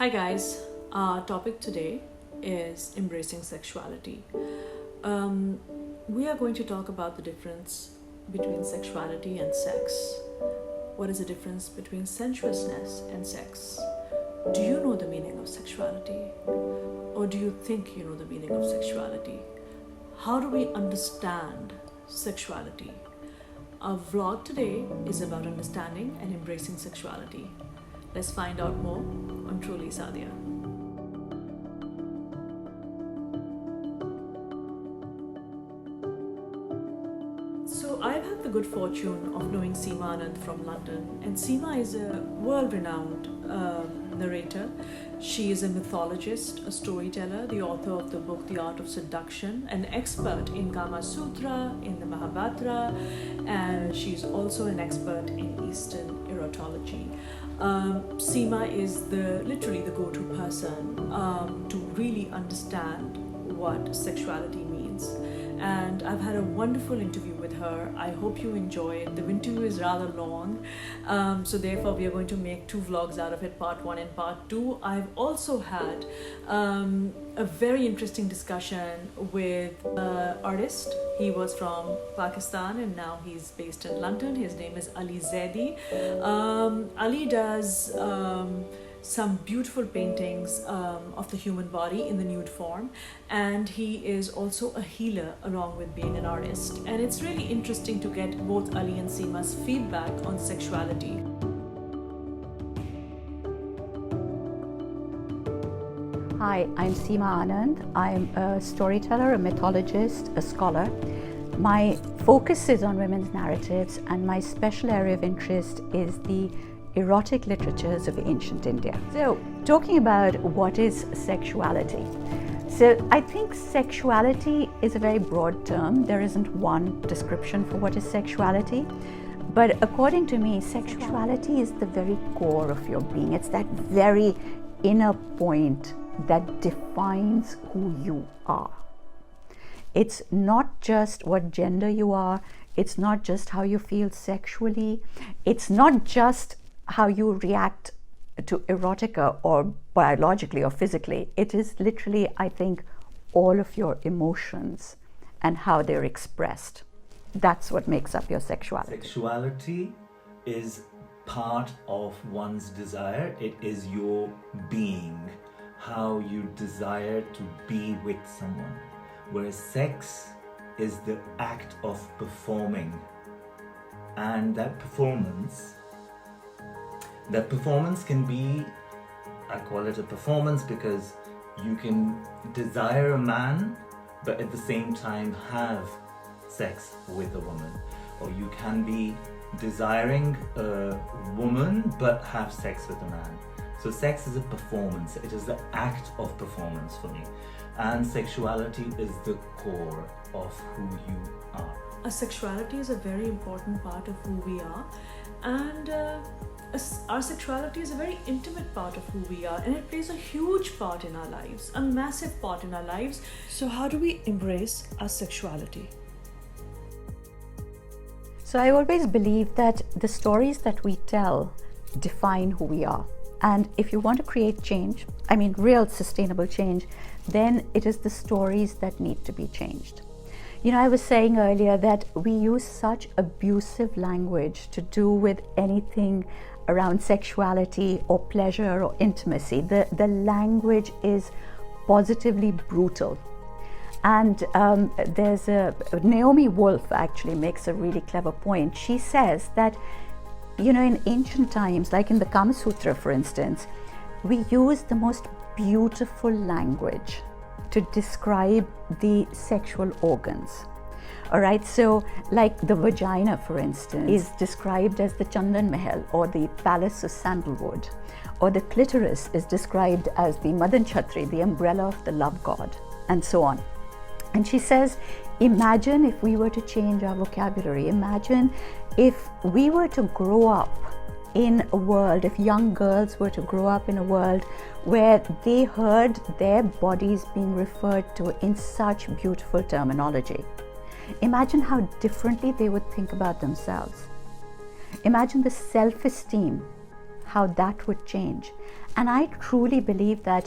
Hi guys, our topic today is embracing sexuality. We are going to talk about the difference between sexuality and sex. What is the difference between sensuousness and sex? Do you know the meaning of sexuality? Or do you think you know the meaning of sexuality? How do we understand sexuality? Our vlog today is about understanding and embracing sexuality. Let's find out more on Truly Sadia. So I've had the good fortune of knowing Seema Anand from London, and Seema is a world-renowned narrator. She is a mythologist, a storyteller, the author of the book The Art of Seduction, an expert in Kama Sutra, in the Mahabharata, and she's also an expert in Eastern erotology. Seema is literally the go-to person to really understand what sexuality means. And I've had a wonderful interview with her. I hope you enjoy it. The interview is rather long, so therefore we are going to make two vlogs out of it, part 1 and part 2. I've also had a very interesting discussion with an artist. He was from Pakistan and now he's based in London. His name is Ali Zaidi. Ali does some beautiful paintings of the human body in the nude form, and he is also a healer along with being an artist. And it's really interesting to get both Ali and Seema's feedback on sexuality. Hi, I'm Seema Anand. I'm a storyteller, a mythologist, a scholar. My focus is on women's narratives, and my special area of interest is the erotic literatures of ancient India. So, talking about what is sexuality. So, I think sexuality is a very broad term. There isn't one description for what is sexuality. But according to me, sexuality is the very core of your being. It's that very inner point that defines who you are. It's not just what gender you are. It's not just how you feel sexually. It's not just how you react to erotica or biologically or physically. It is literally, I think, all of your emotions and how they're expressed. That's what makes up your sexuality. Sexuality is part of one's desire. It is your being, how you desire to be with someone. Whereas sex is the act of performing. And that performance can be, I call it a performance because you can desire a man but at the same time have sex with a woman, or you can be desiring a woman but have sex with a man. So sex is a performance. It is the act of performance for me, and sexuality is the core of who you are. Sexuality is a very important part of who we are, and our sexuality is a very intimate part of who we are, and it plays a huge part in our lives, a massive part in our lives. So how do we embrace our sexuality? So I always believe that the stories that we tell define who we are. And if you want to create change, I mean real sustainable change, then it is the stories that need to be changed. You know, I was saying earlier that we use such abusive language to do with anything around sexuality or pleasure or intimacy. The language is positively brutal. And there's Naomi Wolf actually makes a really clever point. She says that, you know, in ancient times, like in the Kama Sutra, for instance, we use the most beautiful language to describe the sexual organs. All right, so like the vagina, for instance, is described as the Chandan Mahal or the palace of sandalwood, or the clitoris is described as the Madan Chhatri, the umbrella of the love god, and so on. And she says, imagine if we were to change our vocabulary. Imagine if we were to grow up in a world, if young girls were to grow up in a world where they heard their bodies being referred to in such beautiful terminology. Imagine how differently they would think about themselves. Imagine the self-esteem, how that would change. And I truly believe that,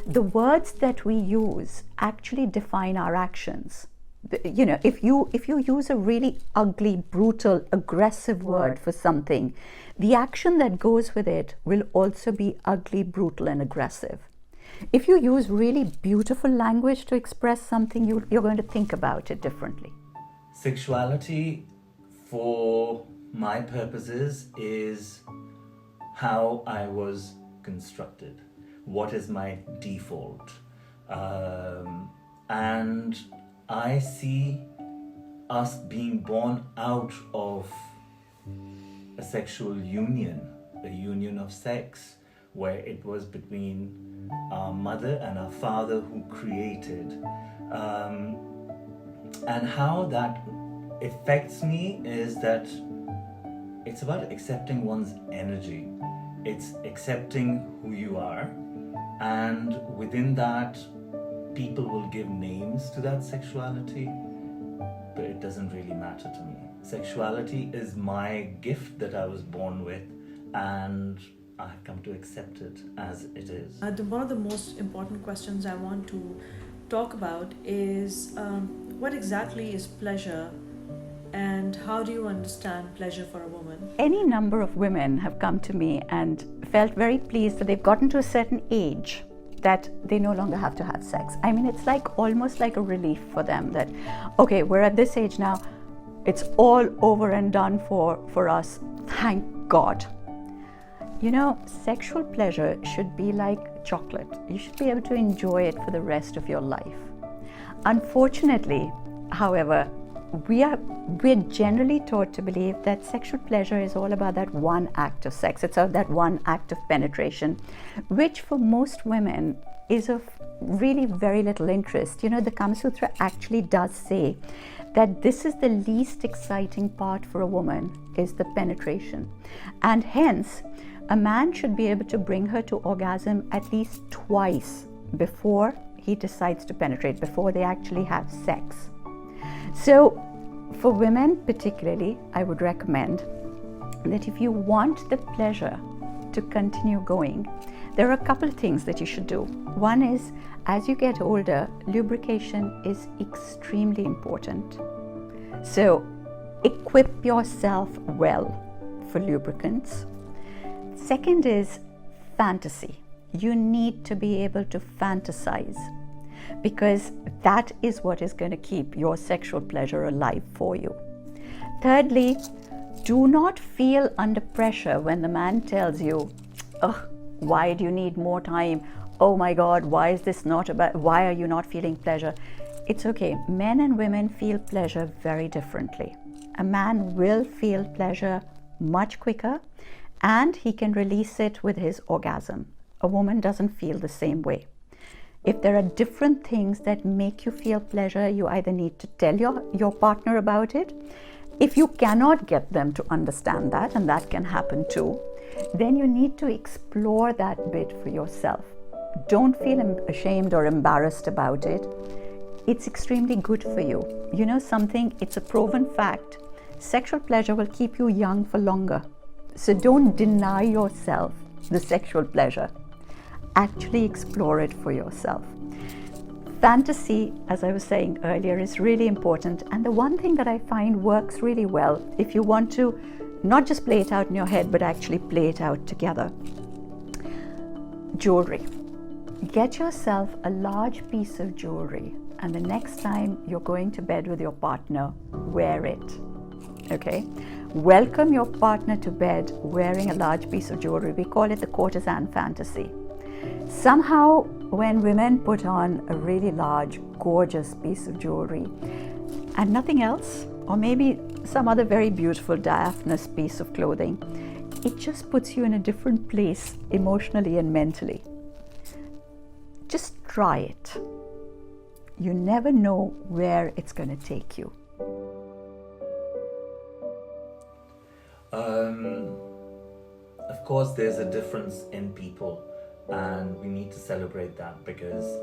the words that we use actually define our actions. If you use a really ugly, brutal, aggressive word for something, the action that goes with it will also be ugly, brutal, and aggressive. If you use really beautiful language to express something, you're going to think about it differently. Sexuality, for my purposes, is how I was constructed. What is my default? And I see us being born out of a sexual union, a union of sex, where it was between our mother and our father who created. And how that affects me is that it's about accepting one's energy. It's accepting who you are, and within that, people will give names to that sexuality, but it doesn't really matter to me. Sexuality is my gift that I was born with, and I've come to accept it as it is. One of the most important questions I want to talk about is what exactly is pleasure, and how do you understand pleasure for a woman? Any number of women have come to me and felt very pleased that they've gotten to a certain age that they no longer have to have sex. I mean, it's almost like a relief for them that, okay, we're at this age now, it's all over and done for us, thank God. Sexual pleasure should be like chocolate. You should be able to enjoy it for the rest of your life. Unfortunately, however, we're generally taught to believe that sexual pleasure is all about that one act of sex. It's that one act of penetration, which for most women is of really very little interest. The Kama Sutra actually does say that this is the least exciting part for a woman, is the penetration. And hence, a man should be able to bring her to orgasm at least twice before he decides to penetrate, before they actually have sex. So for women particularly, I would recommend that if you want the pleasure to continue going, there are a couple of things that you should do. One is, as you get older, lubrication is extremely important. So equip yourself well for lubricants. Second is fantasy. You need to be able to fantasize, because that is what is going to keep your sexual pleasure alive for you. Thirdly, do not feel under pressure when the man tells you, why do you need more time? Oh my God, why are you not feeling pleasure? It's okay. Men and women feel pleasure very differently. A man will feel pleasure much quicker, and he can release it with his orgasm. A woman doesn't feel the same way. If there are different things that make you feel pleasure, you either need to tell your partner about it. If you cannot get them to understand that, and that can happen too, then you need to explore that bit for yourself. Don't feel ashamed or embarrassed about it. It's extremely good for you. It's a proven fact. Sexual pleasure will keep you young for longer. So don't deny yourself the sexual pleasure. Actually explore it for yourself. Fantasy, as I was saying earlier, is really important. And the one thing that I find works really well, if you want to not just play it out in your head, but actually play it out together. Jewelry. Get yourself a large piece of jewelry, and the next time you're going to bed with your partner, wear it. Okay? Welcome your partner to bed wearing a large piece of jewelry. We call it the courtesan fantasy. Somehow, when women put on a really large, gorgeous piece of jewelry and nothing else, or maybe some other very beautiful diaphanous piece of clothing, it just puts you in a different place emotionally and mentally. Just try it. You never know where it's going to take you. Of course, there's a difference in people, and we need to celebrate that, because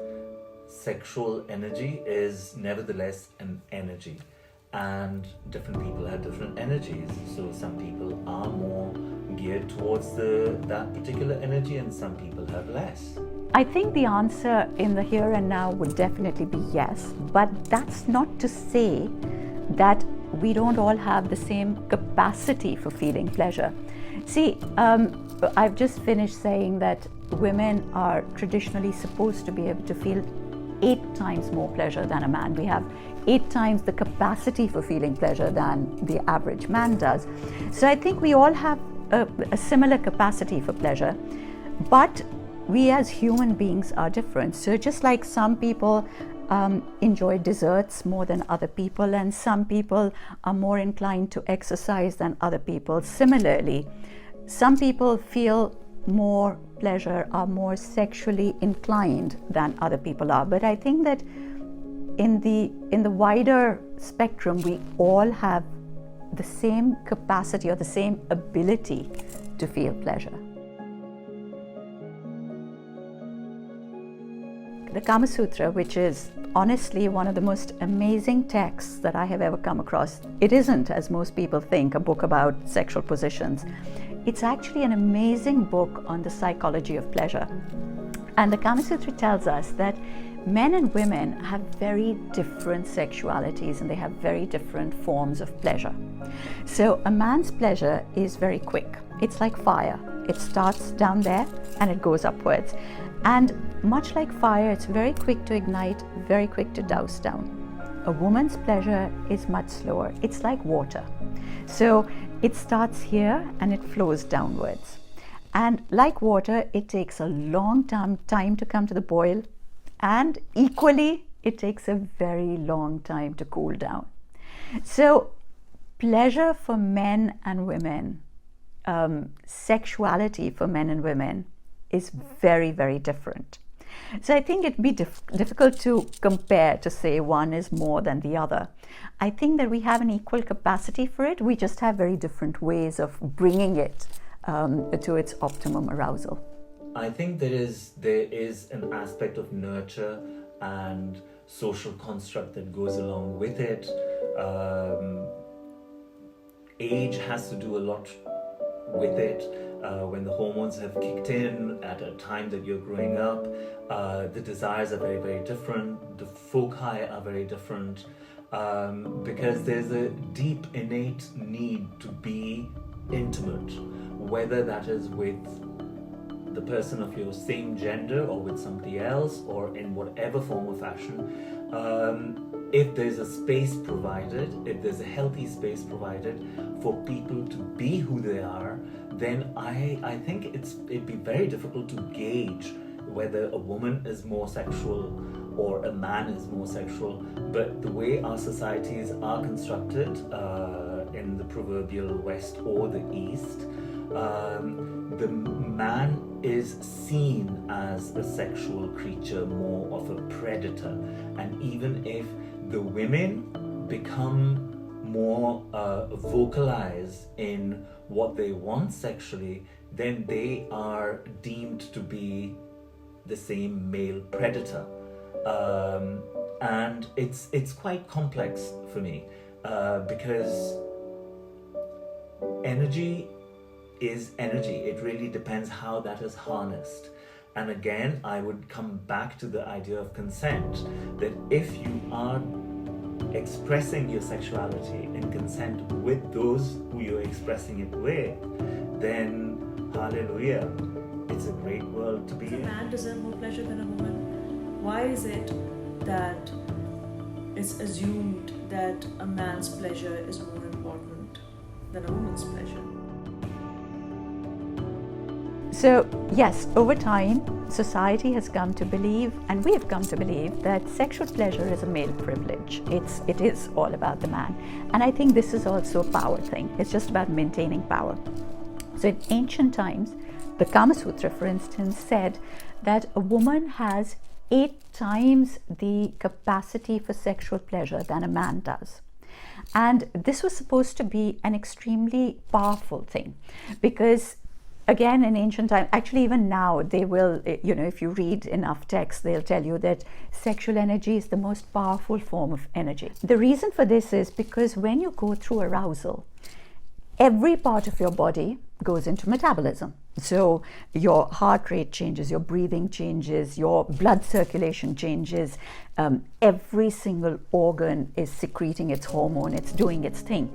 sexual energy is nevertheless an energy, and different people have different energies. So some people are more geared towards that particular energy, and some people have less. I think the answer in the here and now would definitely be yes, but that's not to say that we don't all have the same capacity for feeling pleasure. See, I've just finished saying that women are traditionally supposed to be able to feel 8 times more pleasure than a man. We have 8 times the capacity for feeling pleasure than the average man does. So I think we all have a similar capacity for pleasure, but we as human beings are different. So just like some people enjoy desserts more than other people, and some people are more inclined to exercise than other people, similarly, some people feel more pleasure, are more sexually inclined than other people are. But I think that in the wider spectrum, we all have the same capacity or the same ability to feel pleasure. The Kama Sutra, which is honestly one of the most amazing texts that I have ever come across. It isn't, as most people think, a book about sexual positions. It's actually an amazing book on the psychology of pleasure. And the Kama Sutra tells us that men and women have very different sexualities, and they have very different forms of pleasure. So a man's pleasure is very quick. It's like fire. It starts down there and it goes upwards. And much like fire, it's very quick to ignite, very quick to douse down. A woman's pleasure is much slower. It's like water. So it starts here and it flows downwards. And like water, it takes a long time to come to the boil, and equally, it takes a very long time to cool down. So pleasure for men and women, sexuality for men and women is very, very different. So I think it'd be difficult to compare, to say one is more than the other. I think that we have an equal capacity for it. We just have very different ways of bringing it to its optimum arousal. I think there is an aspect of nurture and social construct that goes along with it. Age has to do a lot with it. When the hormones have kicked in at a time that you're growing up, the desires are very, very different. The foci are very different, because there's a deep innate need to be intimate, whether that is with the person of your same gender or with somebody else, or in whatever form or fashion. If there's a space provided, if there's a healthy space provided for people to be who they are, then I think it'd be very difficult to gauge whether a woman is more sexual or a man is more sexual. But the way our societies are constructed, in the proverbial West or the East, the man is seen as a sexual creature, more of a predator. And even if the women become more vocalized in what they want sexually, then they are deemed to be the same male predator. And it's quite complex for me, because energy is energy. It really depends how that is harnessed. And again, I would come back to the idea of consent, that if you are expressing your sexuality in consent with those who you're expressing it with, then hallelujah, it's a great world to be in. Does a man deserve more pleasure than a woman? Why is it that it's assumed that a man's pleasure is more important than a woman's pleasure? So yes, over time, society has come to believe, and we have come to believe, that sexual pleasure is a male privilege. It is all about the man. And I think this is also a power thing. It's just about maintaining power. So in ancient times, the Kama Sutra, for instance, said that a woman has 8 times the capacity for sexual pleasure than a man does. And this was supposed to be an extremely powerful thing, because again, in ancient times, actually even now, they will, if you read enough texts, they'll tell you that sexual energy is the most powerful form of energy. The reason for this is because when you go through arousal, every part of your body goes into metabolism. So your heart rate changes, your breathing changes, your blood circulation changes. Every single organ is secreting its hormone, it's doing its thing.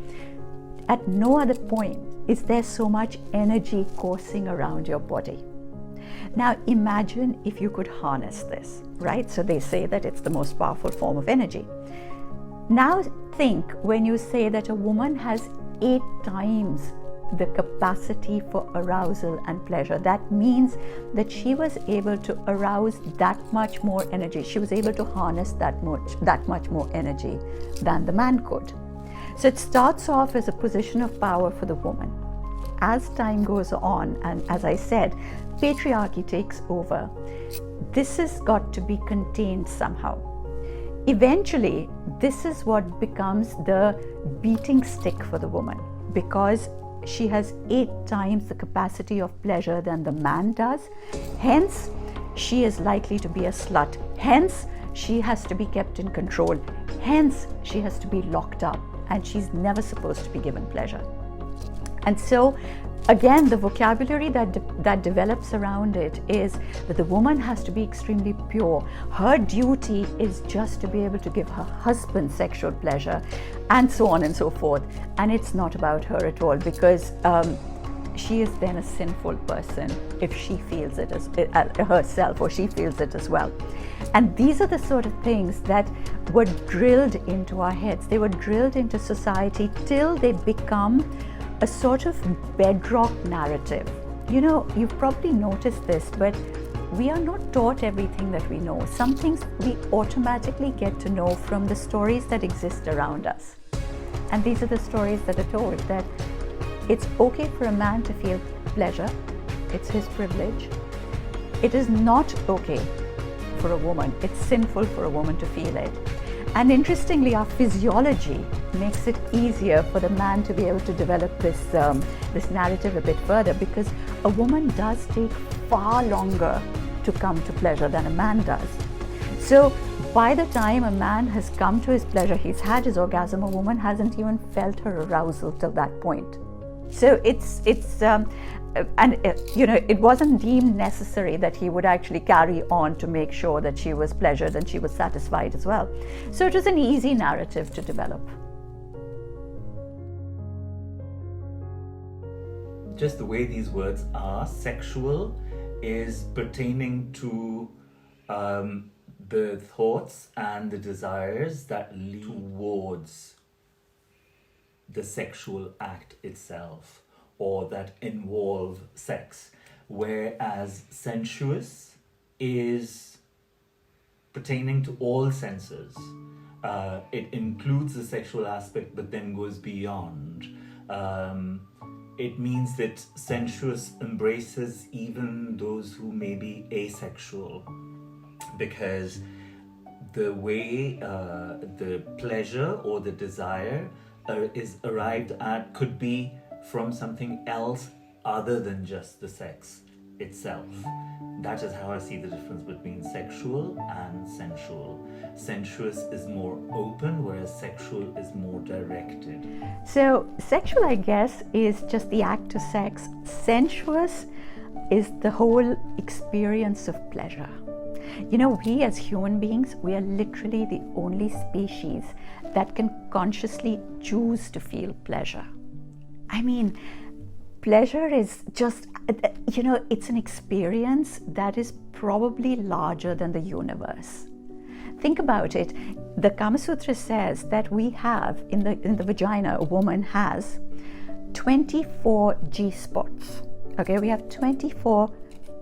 At no other point is there so much energy coursing around your body. Now imagine if you could harness this, right? So they say that it's the most powerful form of energy. Now think when you say that a woman has 8 times the capacity for arousal and pleasure. That means that she was able to arouse that much more energy. She was able to harness that much more energy than the man could. So it starts off as a position of power for the woman. As time goes on, and as I said, patriarchy takes over, this has got to be contained somehow. Eventually, this is what becomes the beating stick for the woman, because she has 8 times the capacity of pleasure than the man does. Hence, she is likely to be a slut. Hence, she has to be kept in control. Hence, she has to be locked up, and she's never supposed to be given pleasure. And so, again, the vocabulary that develops around it is that the woman has to be extremely pure. Her duty is just to be able to give her husband sexual pleasure, and so on and so forth. And it's not about her at all, because she is then a sinful person if she feels it as herself, or she feels it as well. And these are the sort of things that were drilled into our heads. They were drilled into society till they become a sort of bedrock narrative. You know, you've probably noticed this, but we are not taught everything that we know. Some things we automatically get to know from the stories that exist around us. And these are the stories that are told, that it's okay for a man to feel pleasure, it's his privilege. It is not okay for a woman, it's sinful for a woman to feel it. And interestingly, our physiology makes it easier for the man to be able to develop this narrative a bit further, because a woman does take far longer to come to pleasure than a man does. So by the time a man has come to his pleasure, he's had his orgasm, a woman hasn't even felt her arousal till that point. So it wasn't deemed necessary that he would actually carry on to make sure that she was pleasured and she was satisfied as well. So it was an easy narrative to develop. Just the way these words are, sexual is pertaining to the thoughts and the desires that lead towards the sexual act itself, or that involve sex, whereas sensuous is pertaining to all senses. It includes the sexual aspect, but then goes beyond. It means that sensuous embraces even those who may be asexual, because the way the pleasure or the desire is arrived at could be from something else other than just the sex itself. That is how I see the difference between sexual and sensual. Sensuous is more open, whereas sexual is more directed. So sexual, I guess, is just the act of sex. Sensuous is the whole experience of pleasure. You know, we as human beings, we are literally the only species that can consciously choose to feel pleasure. I mean, pleasure is just, it's an experience that is probably larger than the universe. Think about it. The Kama Sutra says that we have, in the vagina, a woman has 24 G-spots. Okay, we have 24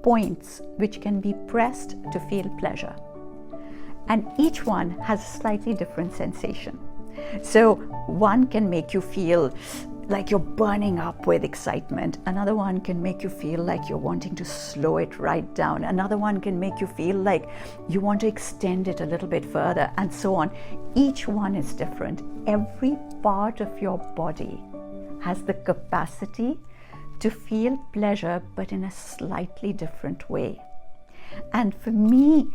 points which can be pressed to feel pleasure. And each one has a slightly different sensation. So one can make you feel like you're burning up with excitement. Another one can make you feel like you're wanting to slow it right down. Another one can make you feel like you want to extend it a little bit further, and so on. Each one is different. Every part of your body has the capacity to feel pleasure, but in a slightly different way. And for me,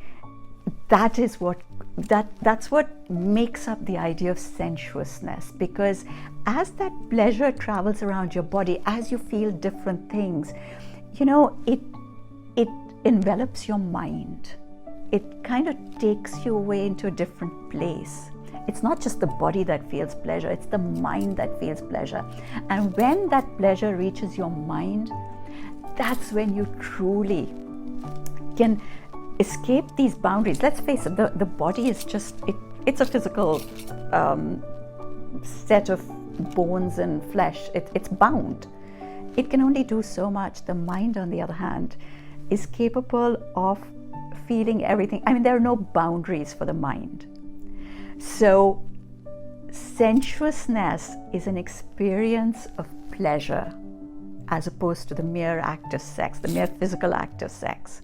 that is what that's what makes up the idea of sensuousness, because as that pleasure travels around your body, as you feel different things, it envelops your mind. It kind of takes you away into a different place. It's not just the body that feels pleasure, it's the mind that feels pleasure. And when that pleasure reaches your mind, that's when you truly can escape these boundaries. Let's face it, the body is just, it's a physical set of bones and flesh. It's bound. It can only do so much. The mind, on the other hand, is capable of feeling everything. I mean, there are no boundaries for the mind. So sensuousness is an experience of pleasure as opposed to the mere act of sex, the mere physical act of sex.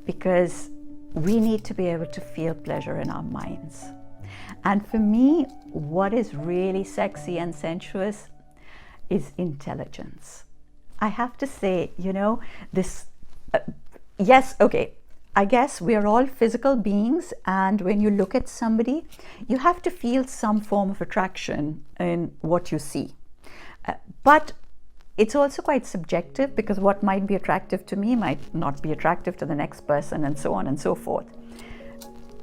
Because we need to be able to feel pleasure in our minds. And for me, what is really sexy and sensuous is intelligence. I have to say, this, yes, okay, I guess we are all physical beings, and when you look at somebody, you have to feel some form of attraction in what you see. But it's also quite subjective, because what might be attractive to me might not be attractive to the next person, and so on and so forth.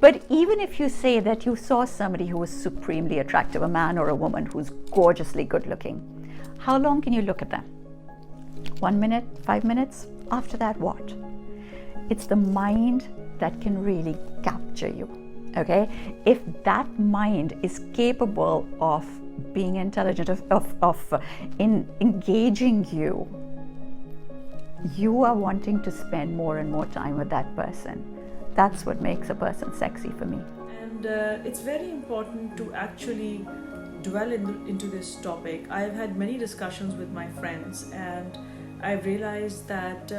But even if you say that you saw somebody who was supremely attractive, a man or a woman who's gorgeously good looking, how long can you look at them? 1 minute, 5 minutes? After that, what? It's the mind that can really capture you, okay? If that mind is capable of being intelligent, in engaging you, you are wanting to spend more and more time with that person. That's what makes a person sexy for me. And it's very important to actually dwell into this topic. I've had many discussions with my friends, and I've realized that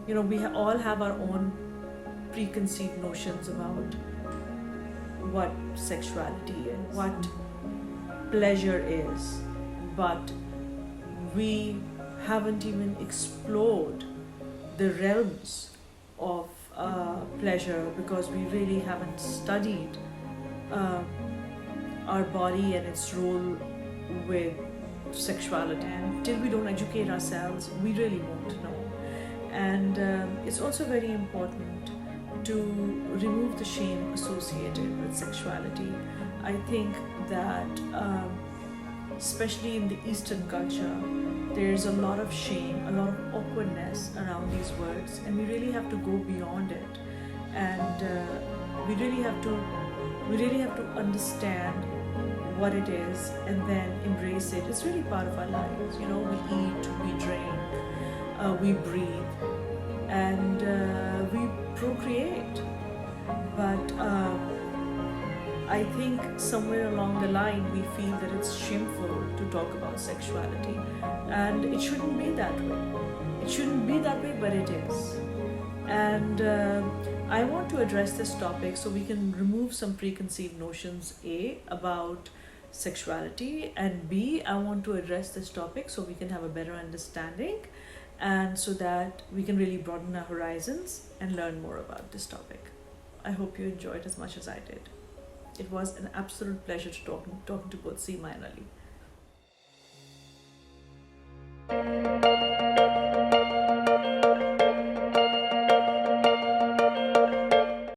we all have our own preconceived notions about what sexuality is, what pleasure is, but we haven't even explored the realms of pleasure, because we really haven't studied our body and its role with sexuality. And till we don't educate ourselves, we really won't know. And it's also very important to remove the shame associated with sexuality. I think that especially in the Eastern culture, there's a lot of shame, a lot of awkwardness around these words, and we really have to go beyond it. And we really have to understand what it is and then embrace it. It's really part of our lives. We eat, we drink, we breathe, and we procreate. But I think somewhere along the line we feel that it's shameful to talk about sexuality, and it shouldn't be that way. It shouldn't be that way, but it is. And I want to address this topic so we can remove some preconceived notions, A, about sexuality, and B, I want to address this topic so we can have a better understanding, and so that we can really broaden our horizons and learn more about this topic. I hope you enjoyed as much as I did. It was an absolute pleasure to talking to both Seema and Ali.